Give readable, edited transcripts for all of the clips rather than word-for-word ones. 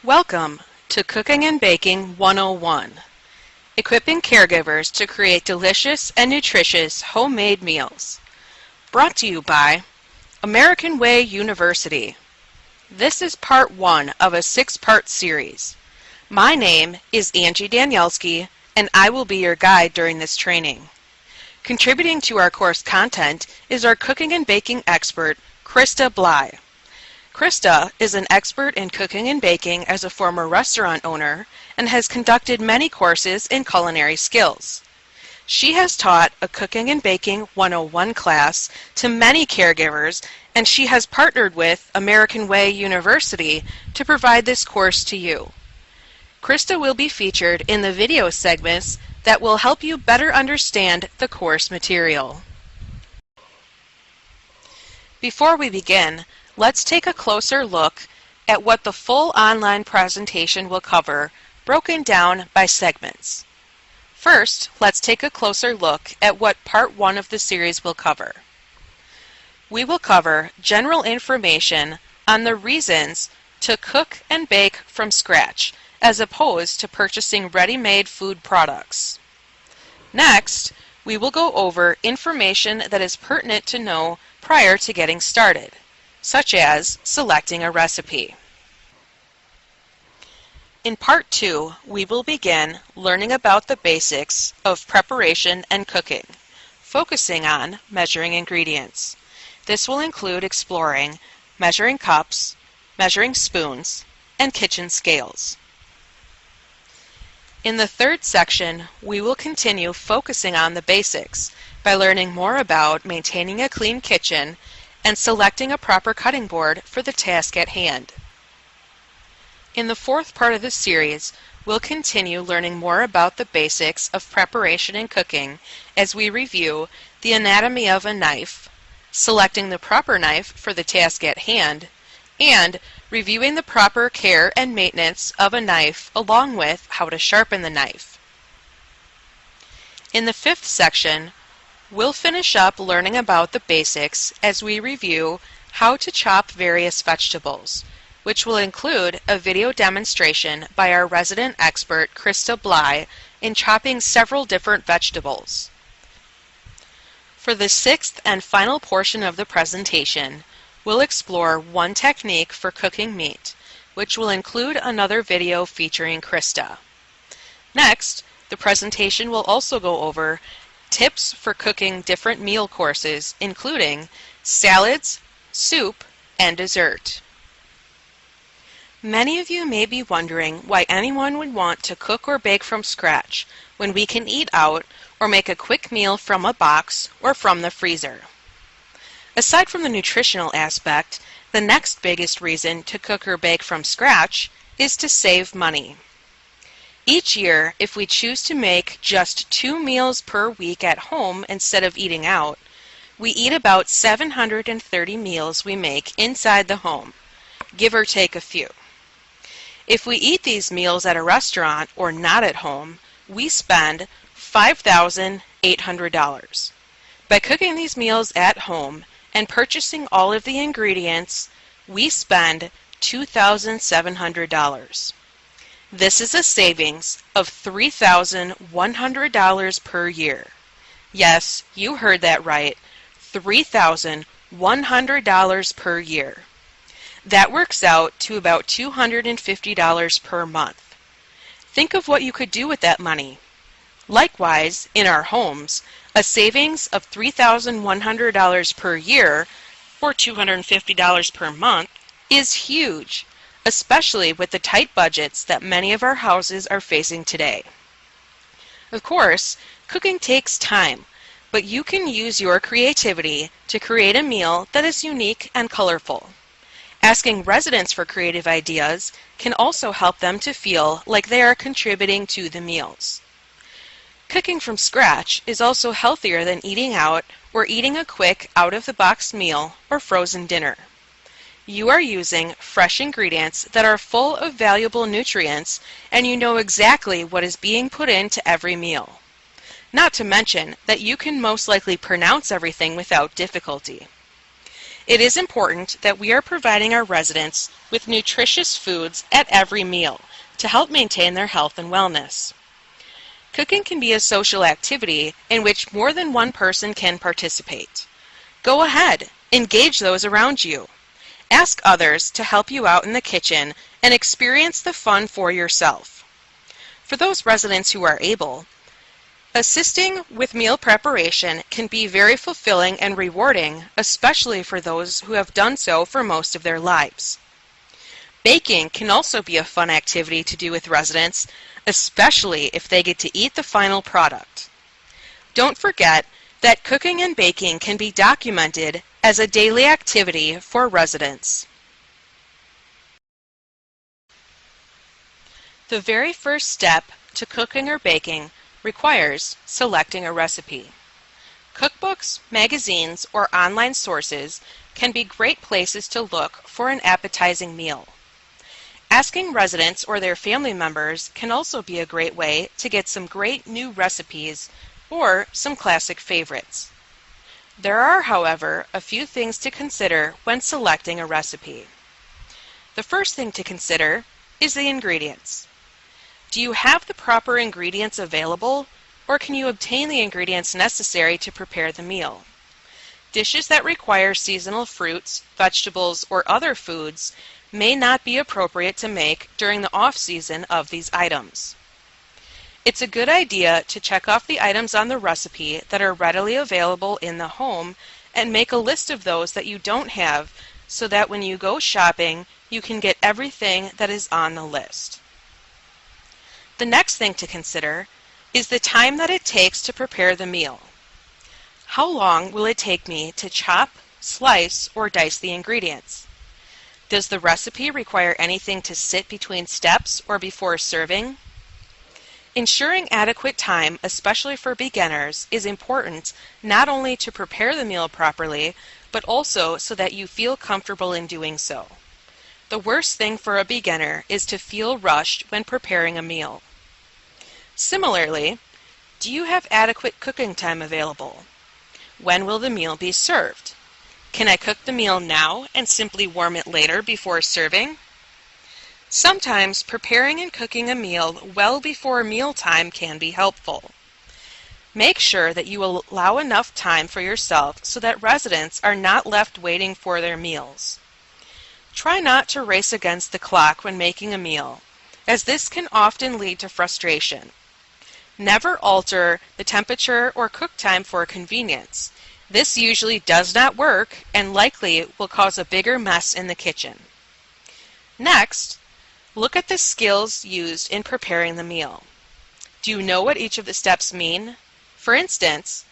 Welcome to Cooking and Baking 101, equipping caregivers to create delicious and nutritious homemade meals. Brought to you by American Way University. This is part 1 of a 6-part series. My name is Angie Danielski, and I will be your guide during this training. Contributing to our course content is our cooking and baking expert, Krista Bly. Krista is an expert in cooking and baking as a former restaurant owner and has conducted many courses in culinary skills. She has taught a Cooking and Baking 101 class to many caregivers, and she has partnered with American Way University to provide this course to you. Krista will be featured in the video segments that will help you better understand the course material. Before we begin, let's take a closer look at what the full online presentation will cover, broken down by segments. First, let's take a closer look at what part 1 of the series will cover. We will cover general information on the reasons to cook and bake from scratch, as opposed to purchasing ready-made food products. Next, we will go over information that is pertinent to know prior to getting started, such as selecting a recipe. In part 2, we will begin learning about the basics of preparation and cooking, focusing on measuring ingredients. This will include exploring measuring cups, measuring spoons, and kitchen scales. In the third section, we will continue focusing on the basics by learning more about maintaining a clean kitchen and selecting a proper cutting board for the task at hand. In the fourth part of the series, we'll continue learning more about the basics of preparation and cooking as we review the anatomy of a knife, selecting the proper knife for the task at hand, and reviewing the proper care and maintenance of a knife along with how to sharpen the knife. In the fifth section, we'll finish up learning about the basics as we review how to chop various vegetables, which will include a video demonstration by our resident expert Krista Bly in chopping several different vegetables. For the sixth and final portion of the presentation, we'll explore one technique for cooking meat, which will include another video featuring Krista. Next, the presentation will also go over tips for cooking different meal courses, including salads, soup, and dessert. Many of you may be wondering why anyone would want to cook or bake from scratch when we can eat out or make a quick meal from a box or from the freezer. Aside from the nutritional aspect, the next biggest reason to cook or bake from scratch is to save money. Each year, if we choose to make just 2 meals per week at home instead of eating out, we eat about 730 meals we make inside the home, give or take a few. If we eat these meals at a restaurant or not at home, we spend $5,800. By cooking these meals at home and purchasing all of the ingredients, we spend $2,700. This is a savings of $3,100 per year. Yes, you heard that right, $3,100 per year. That works out to about $250 per month. Think of what you could do with that money. Likewise, in our homes, a savings of $3,100 per year, or $250 per month, is huge, especially with the tight budgets that many of our houses are facing today. Of course, cooking takes time, but you can use your creativity to create a meal that is unique and colorful. Asking residents for creative ideas can also help them to feel like they are contributing to the meals. Cooking from scratch is also healthier than eating out or eating a quick out-of-the-box meal or frozen dinner. You are using fresh ingredients that are full of valuable nutrients, and you know exactly what is being put into every meal. Not to mention that you can most likely pronounce everything without difficulty. It is important that we are providing our residents with nutritious foods at every meal to help maintain their health and wellness. Cooking can be a social activity in which more than one person can participate. Go ahead, engage those around you. Ask others to help you out in the kitchen and experience the fun for yourself. For those residents who are able, assisting with meal preparation can be very fulfilling and rewarding, especially for those who have done so for most of their lives. Baking can also be a fun activity to do with residents, especially if they get to eat the final product. Don't forget that cooking and baking can be documented as a daily activity for residents. The very first step to cooking or baking requires selecting a recipe. Cookbooks, magazines, or online sources can be great places to look for an appetizing meal. Asking residents or their family members can also be a great way to get some great new recipes or some classic favorites. There are, however, a few things to consider when selecting a recipe. The first thing to consider is the ingredients. Do you have the proper ingredients available, or can you obtain the ingredients necessary to prepare the meal? Dishes that require seasonal fruits, vegetables, or other foods may not be appropriate to make during the off-season of these items. It's a good idea to check off the items on the recipe that are readily available in the home and make a list of those that you don't have so that when you go shopping, you can get everything that is on the list. The next thing to consider is the time that it takes to prepare the meal. How long will it take me to chop, slice, or dice the ingredients? Does the recipe require anything to sit between steps or before serving? Ensuring adequate time, especially for beginners, is important not only to prepare the meal properly, but also so that you feel comfortable in doing so. The worst thing for a beginner is to feel rushed when preparing a meal. Similarly, do you have adequate cooking time available? When will the meal be served? Can I cook the meal now and simply warm it later before serving? Sometimes preparing and cooking a meal well before mealtime can be helpful. Make sure that you allow enough time for yourself so that residents are not left waiting for their meals. Try not to race against the clock when making a meal, as this can often lead to frustration. Never alter the temperature or cook time for convenience. This usually does not work and likely will cause a bigger mess in the kitchen. Next, look at the skills used in preparing the meal. Do you know what each of the steps mean? For instance,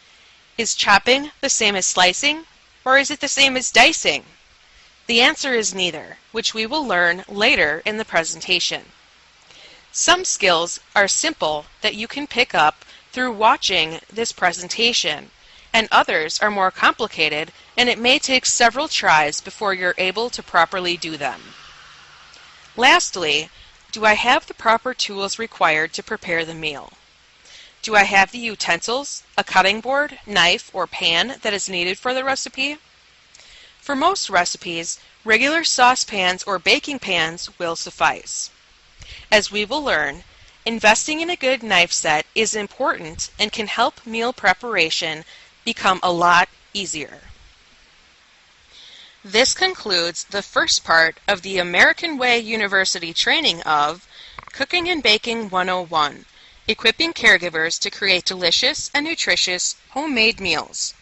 is chopping the same as slicing, or is it the same as dicing? The answer is neither, which we will learn later in the presentation. Some skills are simple that you can pick up through watching this presentation, and others are more complicated, and it may take several tries before you're able to properly do them. Lastly, do I have the proper tools required to prepare the meal? Do I have the utensils, a cutting board, knife, or pan that is needed for the recipe? For most recipes, regular saucepans or baking pans will suffice. As we will learn, investing in a good knife set is important and can help meal preparation become a lot easier. This concludes the first part of the American Way University training of Cooking and Baking 101, equipping caregivers to create delicious and nutritious homemade meals.